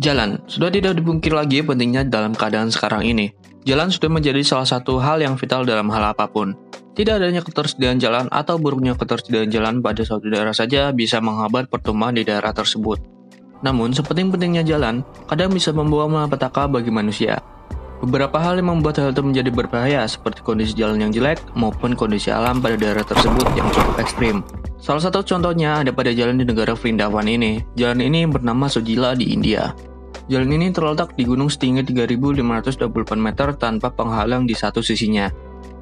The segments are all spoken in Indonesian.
Jalan, sudah tidak dipungkir lagi pentingnya dalam keadaan sekarang ini. Jalan sudah menjadi salah satu hal yang vital dalam hal apapun. Tidak adanya ketersediaan jalan atau buruknya ketersediaan jalan pada suatu daerah saja bisa menghambat pertumbuhan di daerah tersebut. Namun, sepenting-pentingnya jalan, kadang bisa membawa malapetaka bagi manusia. Beberapa hal yang membuat hal itu menjadi berbahaya, seperti kondisi jalan yang jelek maupun kondisi alam pada daerah tersebut yang cukup ekstrim. Salah satu contohnya ada pada jalan di negara Vrindavan ini. Jalan ini bernama Sojila di India. Jalan ini terletak di gunung setinggi 3.528 meter tanpa penghalang di satu sisinya.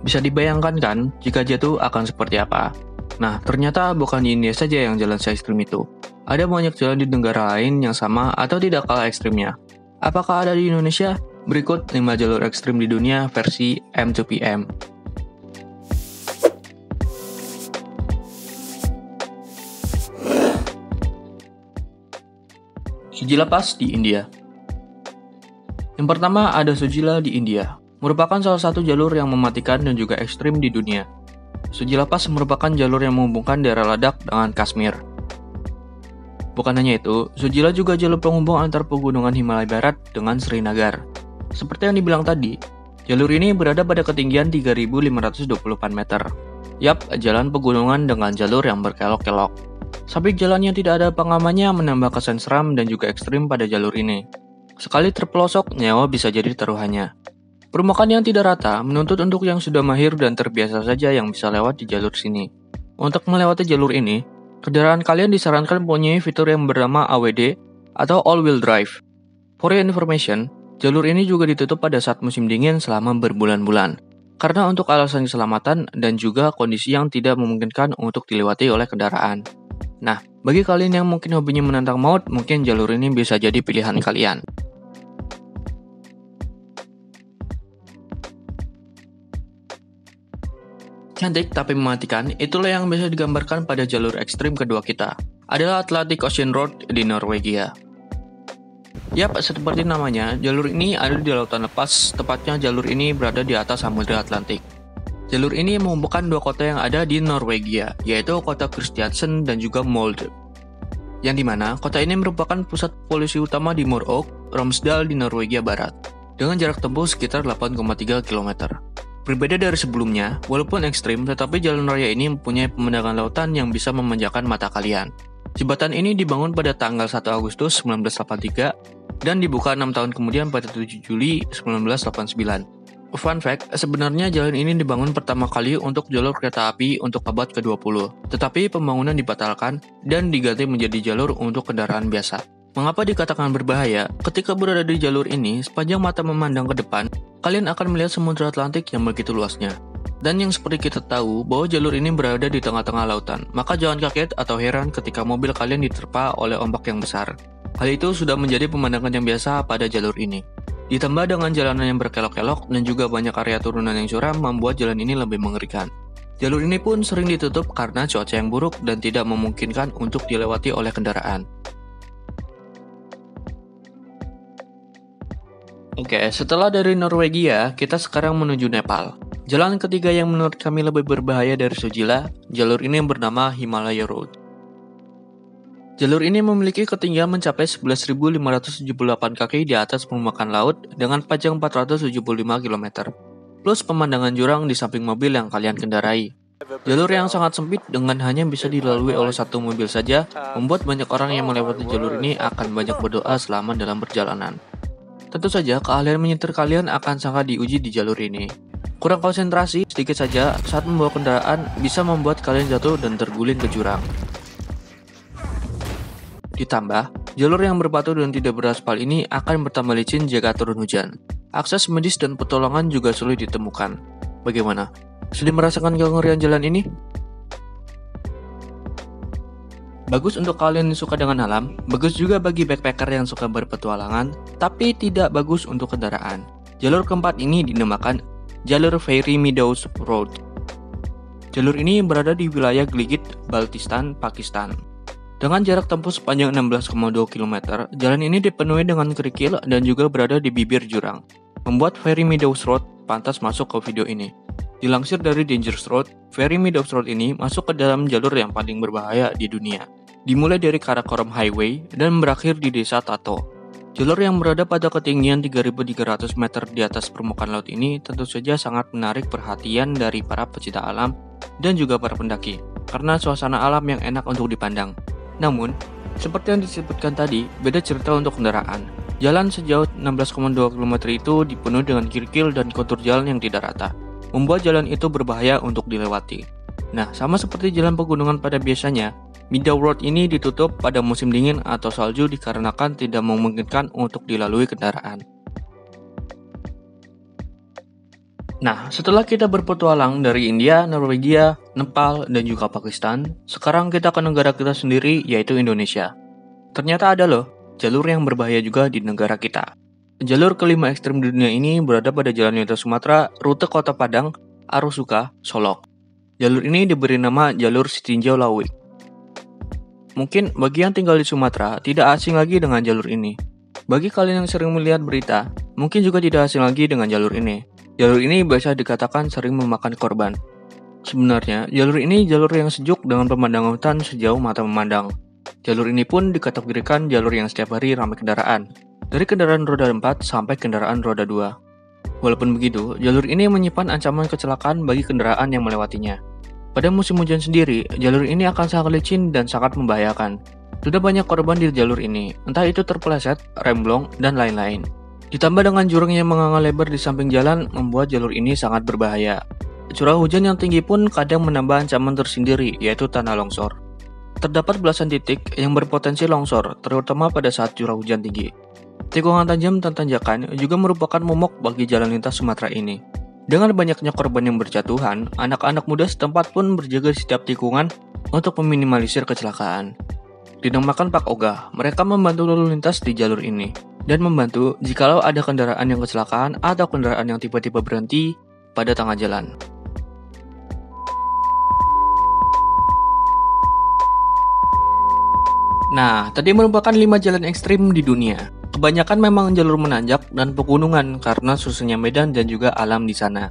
Bisa dibayangkan kan jika jatuh akan seperti apa? Nah, ternyata bukan di India saja yang jalan se-ekstrim itu. Ada banyak jalan di negara lain yang sama atau tidak kalah ekstrimnya. Apakah ada di Indonesia? Berikut 5 jalur ekstrim di dunia versi M2PM. Sojila Pass di India. Yang pertama ada Sojila di India, merupakan salah satu jalur yang mematikan dan juga ekstrim di dunia. Sojila Pass merupakan jalur yang menghubungkan daerah Ladakh dengan Kashmir. Bukan hanya itu, Sojila juga jalur penghubung antar pegunungan Himalaya Barat dengan Srinagar. Seperti yang dibilang tadi, jalur ini berada pada ketinggian 3.524 meter. Yap, jalan pegunungan dengan jalur yang berkelok-kelok. Sabik jalan yang tidak ada pengamannya menambah kesan seram dan juga ekstrim pada jalur ini. Sekali terpelosok, nyawa bisa jadi taruhannya. Permukaan yang tidak rata menuntut untuk yang sudah mahir dan terbiasa saja yang bisa lewat di jalur sini. Untuk melewati jalur ini, kendaraan kalian disarankan mempunyai fitur yang bernama AWD atau All Wheel Drive. For your information, jalur ini juga ditutup pada saat musim dingin selama berbulan-bulan. Karena untuk alasan keselamatan dan juga kondisi yang tidak memungkinkan untuk dilewati oleh kendaraan. Nah, bagi kalian yang mungkin hobinya menantang maut, mungkin jalur ini bisa jadi pilihan kalian. Cantik tapi mematikan, itulah yang bisa digambarkan pada jalur ekstrim kedua kita. Adalah Atlantic Ocean Road di Norwegia. Yap, seperti namanya, jalur ini ada di lautan lepas, tepatnya jalur ini berada di atas Samudra Atlantik. Jalur ini menghubungkan dua kota yang ada di Norwegia, yaitu kota Kristiansand dan juga Molde. Yang dimana kota ini merupakan pusat polusi utama di Murok, Romsdal di Norwegia Barat, dengan jarak tempuh sekitar 8,3 km. Berbeda dari sebelumnya, walaupun ekstrim, tetapi jalan raya ini mempunyai pemandangan lautan yang bisa memanjakan mata kalian. Jembatan ini dibangun pada tanggal 1 Agustus 1983 dan dibuka 6 tahun kemudian pada 7 Juli 1989. Fun fact, sebenarnya jalan ini dibangun pertama kali untuk jalur kereta api untuk abad ke-20, tetapi pembangunan dibatalkan dan diganti menjadi jalur untuk kendaraan biasa. Mengapa dikatakan berbahaya? Ketika berada di jalur ini, sepanjang mata memandang ke depan, kalian akan melihat Samudra Atlantik yang begitu luasnya. Dan yang seperti kita tahu, bahwa jalur ini berada di tengah-tengah lautan, maka jangan kaget atau heran ketika mobil kalian diterpa oleh ombak yang besar. Hal itu sudah menjadi pemandangan yang biasa pada jalur ini. Ditambah dengan jalanan yang berkelok-kelok dan juga banyak area turunan yang curam membuat jalan ini lebih mengerikan. Jalur ini pun sering ditutup karena cuaca yang buruk dan tidak memungkinkan untuk dilewati oleh kendaraan. Oke, setelah dari Norwegia, kita sekarang menuju Nepal. Jalan ketiga yang menurut kami lebih berbahaya dari Sojila, jalur ini bernama Himalaya Road. Jalur ini memiliki ketinggian mencapai 11.578 kaki di atas permukaan laut dengan panjang 475 km, plus pemandangan jurang di samping mobil yang kalian kendarai. Jalur yang sangat sempit dengan hanya bisa dilalui oleh satu mobil saja, membuat banyak orang yang melewati jalur ini akan banyak berdoa selama dalam perjalanan. Tentu saja keahlian menyetir kalian akan sangat diuji di jalur ini. Kurang konsentrasi sedikit saja saat membawa kendaraan bisa membuat kalian jatuh dan terguling ke jurang. Ditambah, jalur yang berbatu dan tidak beraspal ini akan bertambah licin jika turun hujan. Akses medis dan pertolongan juga sulit ditemukan. Bagaimana? Sudah merasakan kengerian jalan ini? Bagus untuk kalian yang suka dengan alam, bagus juga bagi backpacker yang suka berpetualangan, tapi tidak bagus untuk kendaraan. Jalur keempat ini dinamakan jalur Fairy Meadows Road. Jalur ini berada di wilayah Gilgit, Baltistan, Pakistan. Dengan jarak tempuh sepanjang 16,2 km, jalan ini dipenuhi dengan kerikil dan juga berada di bibir jurang, membuat Fairy Meadows Road pantas masuk ke video ini. Dilansir dari Dangerous Road, Fairy Meadows Road ini masuk ke dalam jalur yang paling berbahaya di dunia. Dimulai dari Karakoram Highway dan berakhir di desa Tato. Jalur yang berada pada ketinggian 3.300 meter di atas permukaan laut ini tentu saja sangat menarik perhatian dari para pecinta alam dan juga para pendaki, karena suasana alam yang enak untuk dipandang. Namun, seperti yang disebutkan tadi, beda cerita untuk kendaraan. Jalan sejauh 16,2 km itu dipenuhi dengan kerikil dan kontur jalan yang tidak rata, membuat jalan itu berbahaya untuk dilewati. Nah, sama seperti jalan pegunungan pada biasanya, Meadow Road ini ditutup pada musim dingin atau salju dikarenakan tidak memungkinkan untuk dilalui kendaraan. Nah, setelah kita berpetualang dari India, Norwegia, Nepal, dan juga Pakistan, sekarang kita ke negara kita sendiri, yaitu Indonesia. Ternyata ada loh, jalur yang berbahaya juga di negara kita. Jalur kelima ekstrem di dunia ini berada pada Jalan Lintas Sumatera, rute Kota Padang, Arusuka, Solok. Jalur ini diberi nama Jalur Sitinjau Lawik. Mungkin bagi yang tinggal di Sumatera tidak asing lagi dengan jalur ini. Bagi kalian yang sering melihat berita, mungkin juga tidak asing lagi dengan jalur ini. Jalur ini biasa dikatakan sering memakan korban. Sebenarnya, jalur ini jalur yang sejuk dengan pemandangan hutan sejauh mata memandang. Jalur ini pun dikategorikan jalur yang setiap hari ramai kendaraan, dari kendaraan roda 4 sampai kendaraan roda 2. Walaupun begitu, jalur ini menyimpan ancaman kecelakaan bagi kendaraan yang melewatinya. Pada musim hujan sendiri, jalur ini akan sangat licin dan sangat membahayakan. Sudah banyak korban di jalur ini, entah itu terpeleset, remblong, dan lain-lain. Ditambah dengan jurang yang menganga lebar di samping jalan, membuat jalur ini sangat berbahaya. Curah hujan yang tinggi pun kadang menambah ancaman tersendiri, yaitu tanah longsor. Terdapat belasan titik yang berpotensi longsor, terutama pada saat curah hujan tinggi. Tikungan tajam dan tanjakan juga merupakan momok bagi jalan lintas Sumatera ini. Dengan banyaknya korban yang berjatuhan, anak-anak muda setempat pun berjaga di setiap tikungan untuk meminimalisir kecelakaan. Dinamakan Pak Oga, mereka membantu lalu lintas di jalur ini, dan membantu jikalau ada kendaraan yang kecelakaan atau kendaraan yang tiba-tiba berhenti pada tengah jalan. Nah, tadi merupakan 5 jalan ekstrim di dunia. Kebanyakan memang jalur menanjak dan pegunungan karena susahnya medan dan juga alam di sana.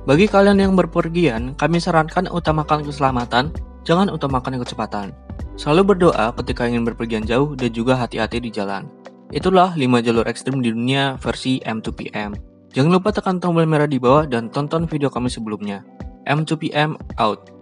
Bagi kalian yang berpergian, kami sarankan utamakan keselamatan, jangan utamakan kecepatan. Selalu berdoa ketika ingin berpergian jauh dan juga hati-hati di jalan. Itulah 5 jalur ekstrim di dunia versi M2PM. Jangan lupa tekan tombol merah di bawah dan tonton video kami sebelumnya. M2PM out.